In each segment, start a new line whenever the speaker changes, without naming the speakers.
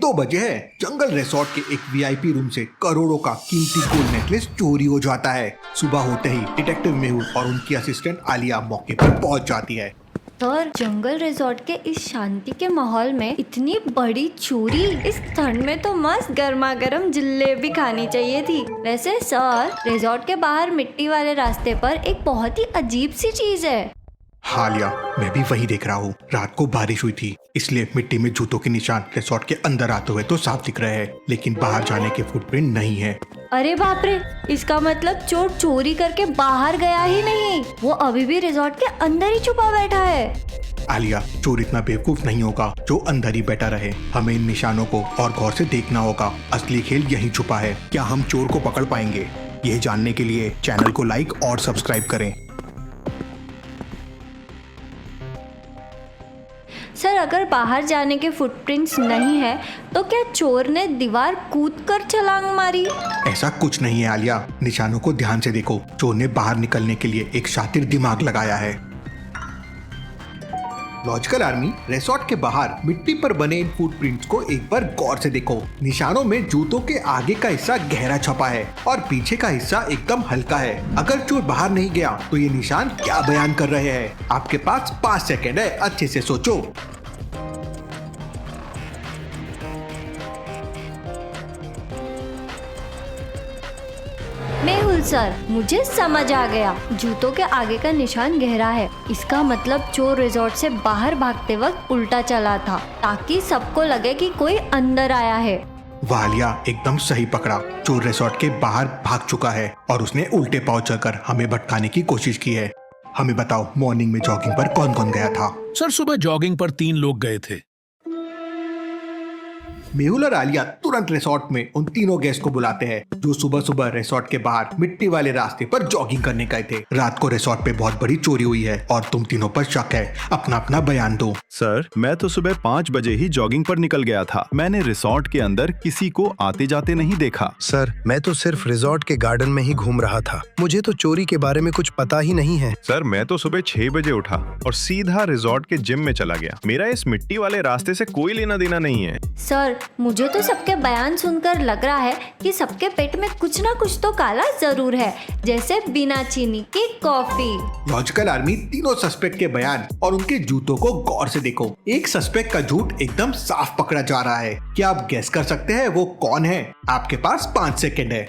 2 बजे है। जंगल रिसोर्ट के एक वीआईपी रूम से करोड़ों का कीमती गोल्ड नेकलेस चोरी हो जाता है। सुबह होते ही डिटेक्टिव मेहुल और उनकी असिस्टेंट आलिया मौके पर पहुंच जाती है।
सर, जंगल रिजॉर्ट के इस शांति के माहौल में इतनी बड़ी चोरी, इस ठंड में तो मस्त गर्मा गर्म जलेबी खानी चाहिए थी। वैसे सर, रिजॉर्ट के बाहर मिट्टी वाले रास्ते पर एक बहुत ही अजीब सी चीज है।
हाँ लिया, मैं भी वही देख रहा हूँ। रात को बारिश हुई थी, इसलिए मिट्टी में जूतों के निशान रिसोर्ट के अंदर आते हुए तो साफ दिख रहे हैं, लेकिन बाहर जाने के फुटप्रिंट नहीं है।
अरे बाप रे, इसका मतलब चोर चोरी करके बाहर गया ही नहीं, वो अभी भी रिजॉर्ट के अंदर ही छुपा बैठा है।
आलिया, चोर इतना बेवकूफ नहीं होगा जो अंदर ही बैठा रहे। हमें इन निशानों को और गौर से देखना होगा। असली खेल यहीं छुपा है। क्या हम चोर को पकड़ पाएंगे? यह जानने के लिए चैनल को लाइक और सब्सक्राइब करें।
सर, अगर बाहर जाने के फुटप्रिंट्स नहीं है तो क्या चोर ने दीवार कूदकर छलांग मारी?
ऐसा कुछ नहीं है आलिया, निशानों को ध्यान से देखो। चोर ने बाहर निकलने के लिए एक शातिर दिमाग लगाया है। लॉजिकल आर्मी, रिसोर्ट के बाहर मिट्टी पर बने इन फुटप्रिंट्स को एक बार गौर से देखो। निशानों में जूतों के आगे का हिस्सा गहरा छपा है और पीछे का हिस्सा एकदम हल्का है। अगर चोर बाहर नहीं गया तो ये निशान क्या बयान कर रहे हैं? आपके पास 5 सेकंड है, अच्छे से सोचो।
मेहुल सर, मुझे समझ आ गया। जूतों के आगे का निशान गहरा है। इसका मतलब चोर रिजॉर्ट से बाहर भागते वक्त उल्टा चला था ताकि सबको लगे कि कोई अंदर आया है।
वालिया, एकदम सही पकड़ा। चोर रिसोर्ट के बाहर भाग चुका है और उसने उल्टे पांव चलकर हमें भटकाने की कोशिश की है। हमें बताओ, मॉर्निंग में जॉगिंग पर कौन कौन गया था?
सर, सुबह जॉगिंग पर 3 लोग गए थे।
मेहुल और आलिया तुरंत रिसोर्ट में उन तीनों गेस्ट को बुलाते हैं जो सुबह सुबह रिसोर्ट के बाहर मिट्टी वाले रास्ते पर जॉगिंग करने गए थे। रात को रिसोर्ट पे बहुत बड़ी चोरी हुई है और तुम तीनों पर शक है। अपना अपना बयान दो।
सर, मैं तो सुबह 5 बजे ही जॉगिंग पर निकल गया था। मैंने रिसोर्ट के अंदर किसी को आते जाते नहीं देखा।
सर, मैं तो सिर्फ रिसोर्ट के गार्डन में ही घूम रहा था। मुझे तो चोरी के बारे में कुछ पता ही नहीं है।
सर, मैं तो सुबह 6 बजे उठा और सीधा रिसोर्ट के जिम में चला गया। मेरा इस मिट्टी वाले रास्ते से कोई लेना देना नहीं है।
सर, मुझे तो सबके बयान सुनकर लग रहा है कि सबके पेट में कुछ ना कुछ तो काला जरूर है, जैसे बिना चीनी की कॉफी।
लॉजिकल आर्मी, तीनों सस्पेक्ट के बयान और उनके जूतों को गौर से देखो। एक सस्पेक्ट का झूठ एकदम साफ पकड़ा जा रहा है। क्या आप गेस कर सकते हैं वो कौन है? आपके पास 5 सेकंड है।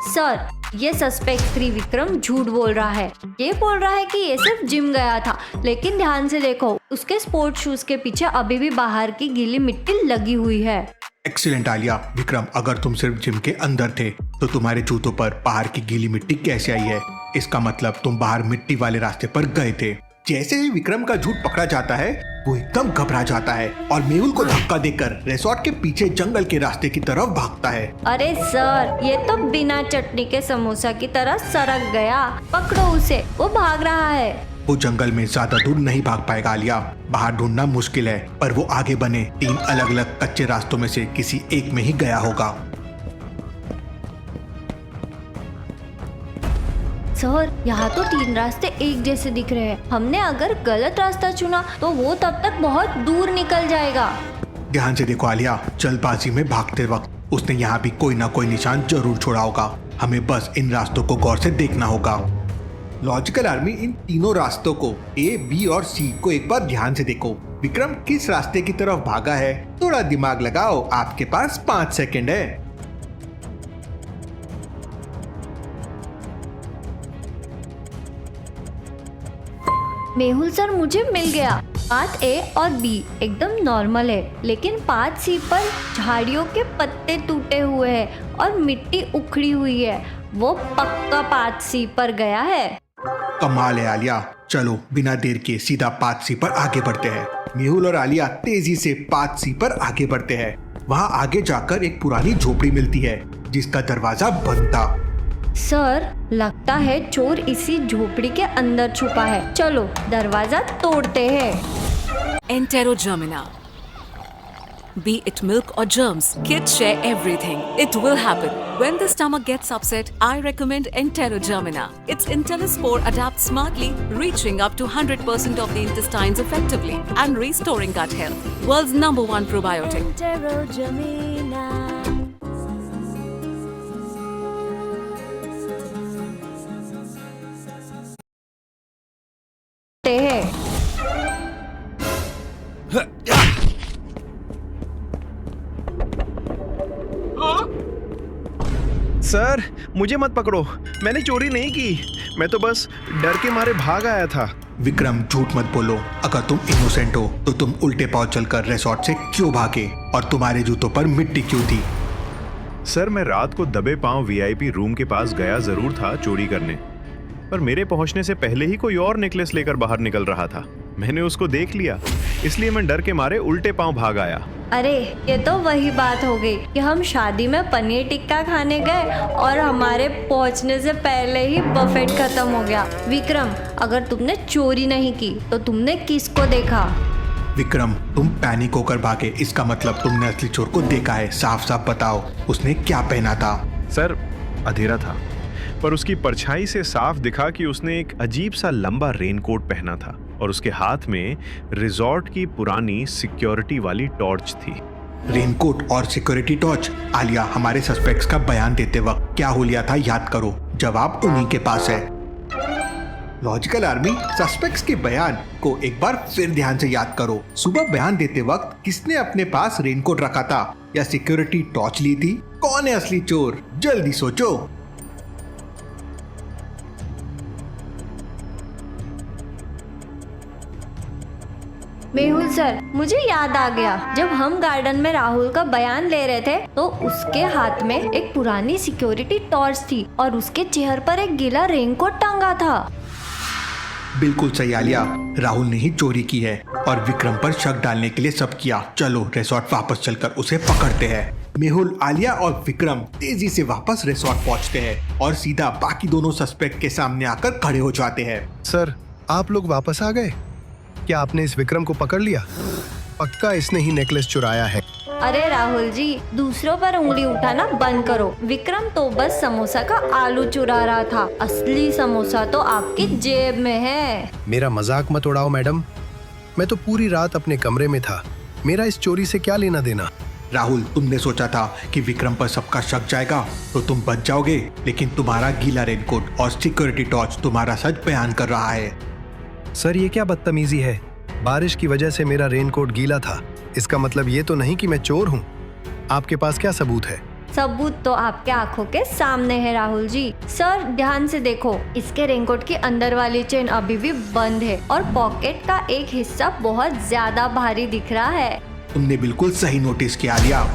सर, ये सस्पेक्ट त्रिविक्रम झूठ बोल रहा है। ये बोल रहा है कि ये सिर्फ जिम गया था, लेकिन ध्यान से देखो, उसके स्पोर्ट्स शूज के पीछे अभी भी बाहर की गीली मिट्टी लगी हुई है।
एक्सीलेंट आलिया। विक्रम, अगर तुम सिर्फ जिम के अंदर थे तो तुम्हारे जूतों पर बाहर की गीली मिट्टी कैसे आई है? इसका मतलब तुम बाहर मिट्टी वाले रास्ते पर गए थे। जैसे ही विक्रम का झूठ पकड़ा जाता है, वो एकदम घबरा जाता है और मेहुल को धक्का देकर रिसोर्ट के पीछे जंगल के रास्ते की तरफ भागता है।
अरे सर, ये तो बिना चटनी के समोसा की तरह सरक गया। पकड़ो उसे, वो भाग रहा है।
वो जंगल में ज्यादा दूर नहीं भाग पाएगा आलिया। बाहर ढूंढना मुश्किल है, पर वो आगे बने 3 अलग अलग कच्चे रास्तों में से किसी एक में ही गया होगा।
सर, यहाँ तो 3 रास्ते एक जैसे दिख रहे हैं। हमने अगर गलत रास्ता चुना तो वो तब तक बहुत दूर निकल जाएगा।
ध्यान से देखो आलिया, जल्दबाजी में भागते वक्त उसने यहाँ भी कोई ना कोई निशान जरूर छोड़ा होगा। हमें बस इन रास्तों को गौर से देखना होगा। लॉजिकल आर्मी, इन तीनों रास्तों को A, B और C को एक बार ध्यान से देखो। विक्रम किस रास्ते की तरफ भागा है? थोड़ा दिमाग लगाओ, आपके पास 5 सेकंड है।
मेहुल सर, मुझे मिल गया। पाथ A और B एकदम नॉर्मल है, लेकिन पाथ C पर झाड़ियों के पत्ते टूटे हुए हैं और मिट्टी उखड़ी हुई है। वो पक्का पाथ C पर गया है।
कमाल है आलिया। चलो बिना देर के सीधा पाथ C पर आगे बढ़ते हैं। मेहुल और आलिया तेजी से पाथ C पर आगे बढ़ते हैं। वहाँ आगे जाकर एक पुरानी झोपड़ी मिलती है जिसका दरवाजा बंद था।
सर, लगता है चोर इसी झोपड़ी के अंदर छुपा है। चलो दरवाजा तोड़ते हैं।
Entero जर्मिना। be it milk or germs. Kids share everything. It will happen. When the stomach gets upset, I recommend Enterogermina. Its Enterospore adapts smartly, reaching up to 100% of the intestines effectively and restoring gut health. World's #1 probiotic.
ते है
sir, मुझे मत पकड़ो। मैंने चोरी नहीं की। मैं तो बस डर के मारे भाग आया था।
विक्रम, झूठ मत बोलो। अगर तुम इनोसेंट हो तो तुम उल्टे पांव चलकर रिसोर्ट से क्यों भागे और तुम्हारे जूतों पर मिट्टी क्यों थी?
सर, मैं रात को दबे पांव वीआईपी रूम के पास गया जरूर था चोरी करने, पर मेरे पहुंचने से पहले ही कोई और नेकलेस लेकर बाहर निकल रहा था। मैंने उसको देख लिया, इसलिए मैं डर के मारे उल्टे पांव भाग आया।
अरे ये तो वही बात हो गई कि हम शादी में पनीर टिक्का खाने गए और हमारे पहुंचने से पहले ही बफेट खत्म हो गया। विक्रम, अगर तुमने चोरी नहीं की तो तुमने किसको देखा?
विक्रम, तुम पैनिक होकर भागे, इसका मतलब तुमने असली चोर को देखा है। साफ साफ बताओ, उसने क्या पहना था?
सर, अंधेरा था, पर उसकी परछाई से साफ दिखा कि उसने एक अजीब सा लंबा रेनकोट पहना था और उसके हाथ में रिजॉर्ट की पुरानी सिक्योरिटी वाली टॉर्च थी।
रेनकोट और सिक्योरिटी टॉर्च। आलिया, हमारे सस्पेक्ट्स का बयान देते वक्त क्या हो लिया था याद करो। जवाब उन्हीं के पास है। लॉजिकल आर्मी, सस्पेक्ट्स के बयान को एक बार फिर ध्यान से याद करो। सुबह बयान देते वक्त किसने अपने पास रेनकोट रखा था या सिक्योरिटी टॉर्च ली थी? कौन है असली चोर? जल्दी सोचो।
मेहुल सर, मुझे याद आ गया। जब हम गार्डन में राहुल का बयान ले रहे थे तो उसके हाथ में एक पुरानी सिक्योरिटी टॉर्च थी और उसके चेहरे पर एक गीला रेनकोट टांगा था।
बिल्कुल सही आलिया, राहुल ने ही चोरी की है और विक्रम पर शक डालने के लिए सब किया। चलो रिसोर्ट वापस चलकर उसे पकड़ते हैं। मेहुल, आलिया और विक्रम तेजी से वापस रिसोर्ट पहुंचते हैं और सीधा बाकी दोनों सस्पेक्ट के सामने आकर खड़े हो जाते हैं।
सर, आप लोग वापस आ गए? क्या आपने इस विक्रम को पकड़ लिया? पक्का इसने ही नेकलेस चुराया है।
अरे राहुल जी, दूसरों पर उंगली उठाना बंद करो। विक्रम तो बस समोसा का आलू चुरा रहा था, असली समोसा तो आपकी जेब में है।
मेरा मजाक मत उड़ाओ मैडम, मैं तो पूरी रात अपने कमरे में था। मेरा इस चोरी से क्या लेना देना?
राहुल, तुमने सोचा था कि विक्रम पर सबका शक जाएगा तो तुम बच जाओगे, लेकिन तुम्हारा गीला रेनकोट और सिक्योरिटी टॉर्च तुम्हारा सच बयान कर रहा है।
सर, ये क्या बदतमीजी है? बारिश की वजह से मेरा रेनकोट गीला था, इसका मतलब ये तो नहीं कि मैं चोर हूँ। आपके पास क्या सबूत है?
सबूत तो आपके आंखों के सामने है राहुल जी। सर, ध्यान से देखो, इसके रेनकोट की अंदर वाली चेन अभी भी बंद है और पॉकेट का एक हिस्सा बहुत ज्यादा भारी दिख रहा है।
तुमने बिल्कुल सही नोटिस किया आलिया।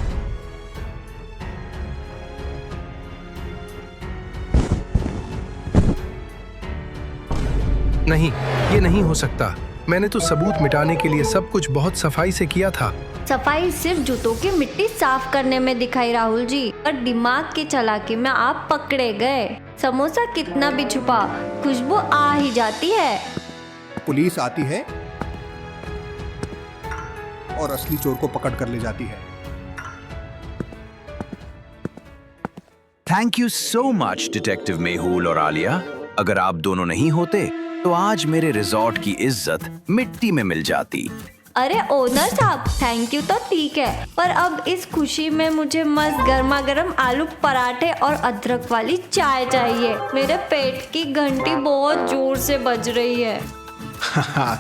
नहीं, ये नहीं हो सकता। मैंने तो सबूत मिटाने के लिए सब कुछ बहुत सफाई से किया था।
सफाई सिर्फ जूतों की मिट्टी साफ करने में दिखाई राहुल जी, पर दिमाग की चालाकी में आप पकड़े गए। समोसा कितना भी छुपा, खुशबू आ ही जाती है।
पुलिस आती है और असली चोर को पकड़ कर ले जाती है।
Thank you so much detective Mehul और आलिया। अगर आप दोनों नहीं होते तो आज मेरे रिजॉर्ट की इज्जत मिट्टी में मिल जाती।
अरे ओनर साहब, थैंक यू तो ठीक है, पर अब इस खुशी में मुझे मस्त गर्मा गर्म आलू पराठे और अदरक वाली चाय चाहिए। मेरे पेट की घंटी बहुत जोर से बज रही है।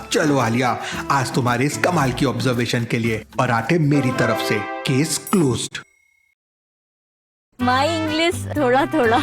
चलो आलिया, आज तुम्हारे इस कमाल की ऑब्जर्वेशन के लिए पराठे मेरी तरफ से। Case closed.
माई इंग्लिश थोड़ा थोड़ा